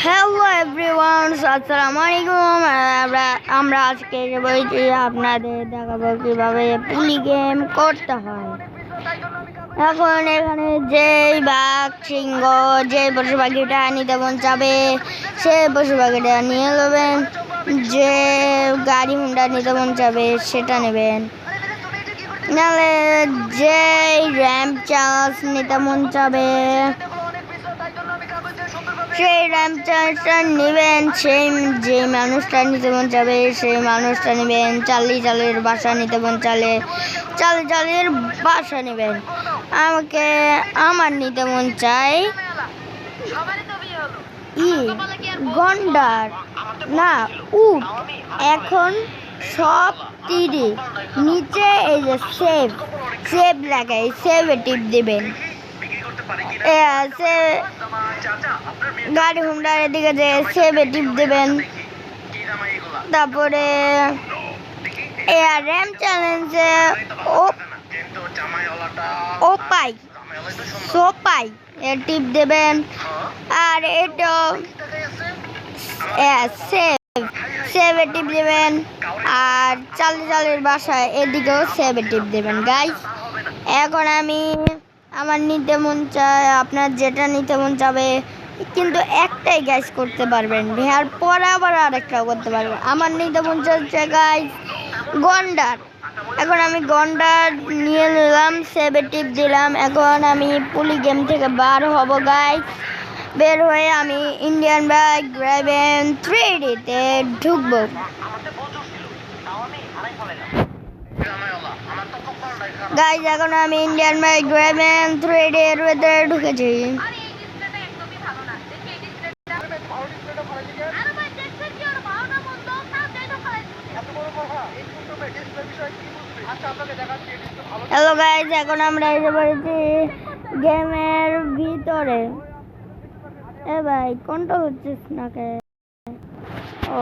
Hello everyone, আসসালামু আলাইকুম। আমরা আজকে বলছি আপনাদের দেখাবো কিভাবে পুলি গেম করতে হয়। এখন এখানে যেই বাঘ সিংহ যে পশু পাখিটা নিতে মন চাবে সে পশু পাখিটা নিয়ে নেবেন, যে গাড়ি হুন্ডা নিতে মন চাবে সেটা নেবেন, নাহলে যেই র্যাম্প চার্জ নিতে মন চাবে সেই র্যাম্প চার্জটা নেবেন, যে মানুষটা নিতে মন চাবে সেই মানুষটা নেবেন। চালির বাসা নিতে মন চালে চালির বাসা নেবেন। আমার নিতে মন চাই গন্ডার না উট। এখন সব তীরে নিচে এই যে সেভ লাগাই, সেভে টিপ দেবেন। গাড়ি হুন্ডার এদিকে যে সেভে টিপ দেবেন। তারপরে র্যাম চ্যালেঞ্জে সোপাই টিপ দেবেন। আর এটা সেভে টিপ দেবেন। আর চালির বাসায় এদিকেও সেভে টিপ দেবেন। গাইস এখন আমার নিতে মন চায়, আপনার যেটা নিতে মন চাবে, কিন্তু একটাই গাইস করতে পারবেন, আর পরে আবার আরেকটাও করতে পারবেন। আমার নিতে মন চাচ্ছে গাইস গন্ডার। এখন আমি গন্ডার নিয়ে নিলাম, সেভে টিপ দিলাম। এখন আমি পুলি গেম থেকে বার হব গাইস। বের হয়ে আমি ইন্ডিয়ান বাইক ড্রাইভিং 3D-তে ঢুকবো। গাইস এখন আমি ইন্ডিয়ান বাইক ড্রাইভিং 3D-এর ভেতরে ঢুকেছি। হ্যালো গাইস, এখন আমরা এসে পড়েছি গেমের ভিতরে। ভাই কোনটা হচ্ছিস না কে? ও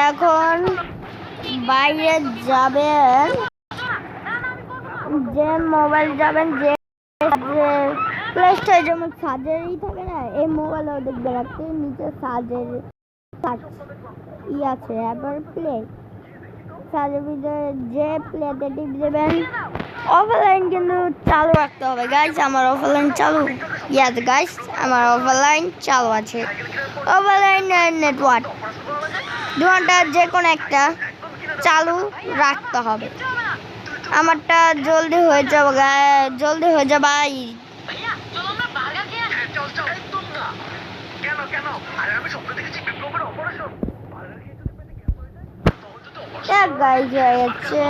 এখন বাইরে যাবেন, যে মোবাইল যাবেন, যে প্লে স্টোর যেমন সার্জারি থাকে না, এই মোবাইলও দেখবে রাখতে নিচে সার্জারি আছে। এবার প্লে সার্জারির ভিতরে যে প্লেতে টিপ দেবেন। অফলাইন কিন্তু চালু রাখতে হবে গাইস। আমার অফলাইন চালু, ইয়াস গাইস আমার অফলাইন চালু আছে। অফলাইন নেটওয়ার্ক দুটা যে কোনো একটা চালু রাখতে হবে। আমারটা জলদি হয়ে যাবে ভাই। গাইস হয়েছে।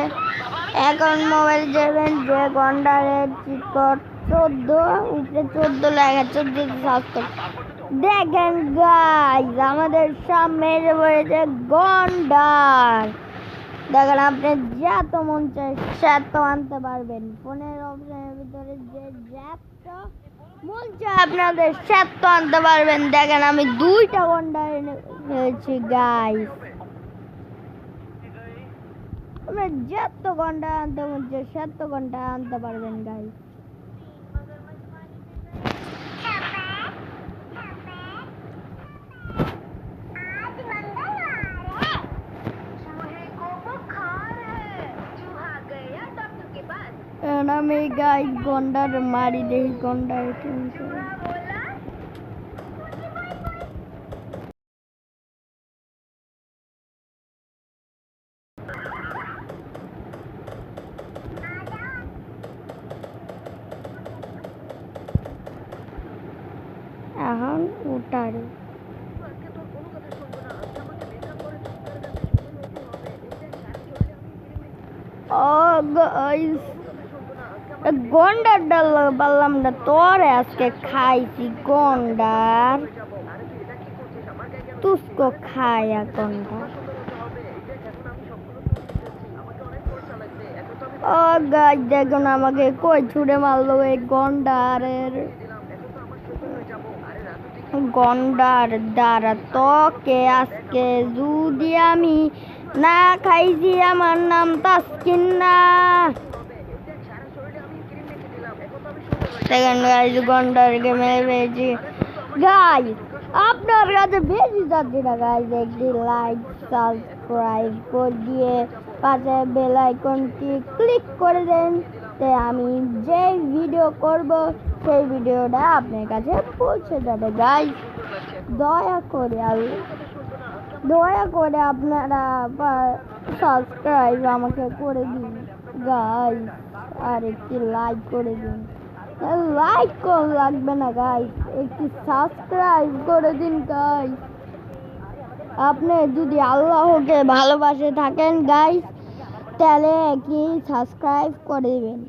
এখন মোবাইল যাবেন, যে গন্ডারের চিকট 14 উপরে 14 লেখা, 14 সার্চ করে দেখেন গাইস আমাদের সামনে রয়েছে গন্ডার। দেখেন আপনি যত মন চায় সেত আনতে পারবেন। ফোনের অপশনের ভিতরে যে যত মন চায় আপনাদের সেত আনতে পারবেন। দেখেন আমি 2টা গন্ডার এনেছি গাইস। আপনার যত ঘন্টা আনতে মধ্যে 7 ঘন্টা আনতে পারবেন গাইস। আমি গাইস গন্ডার মারি দেখি গন্ডার এখন উঠারে গন্ডার ডাল বললাম না তোরে, আজকে খাইছি গন্ডার, তুসকো খায়া গন্ডার। ও গাইস দেখুন আমাকে কই ছুড়ে মারলো এই গন্ডার দ্বারা। তোকে আজকে যদি আমি না খাইছি, আমার নাম তাসকিন না। সেকেন্ড গাইজ ঘন্টার গেমে পেয়েছি গাইজ। আপনার কাছে বেশি যাচ্ছে না গাইজ, একটি লাইক সাবস্ক্রাইব করে দিয়ে পাশে বেল আইকনটি ক্লিক করে দেন, তে আমি যে ভিডিও করব সেই ভিডিওটা আপনার কাছে পৌঁছে যাবে গাইজ। দয়া করে আপনারা সাবস্ক্রাইব আমাকে করে দিন গাইজ, আর একটি লাইক করে দিন। লাইক কোন লাগবে না গাইজ, একটি সাবস্ক্রাইব করে দিন গাইজ। আপনি যদি আল্লাহকে ভালোবাসে থাকেন গাইজ, তাহলে একটি সাবস্ক্রাইব করে দিবেন।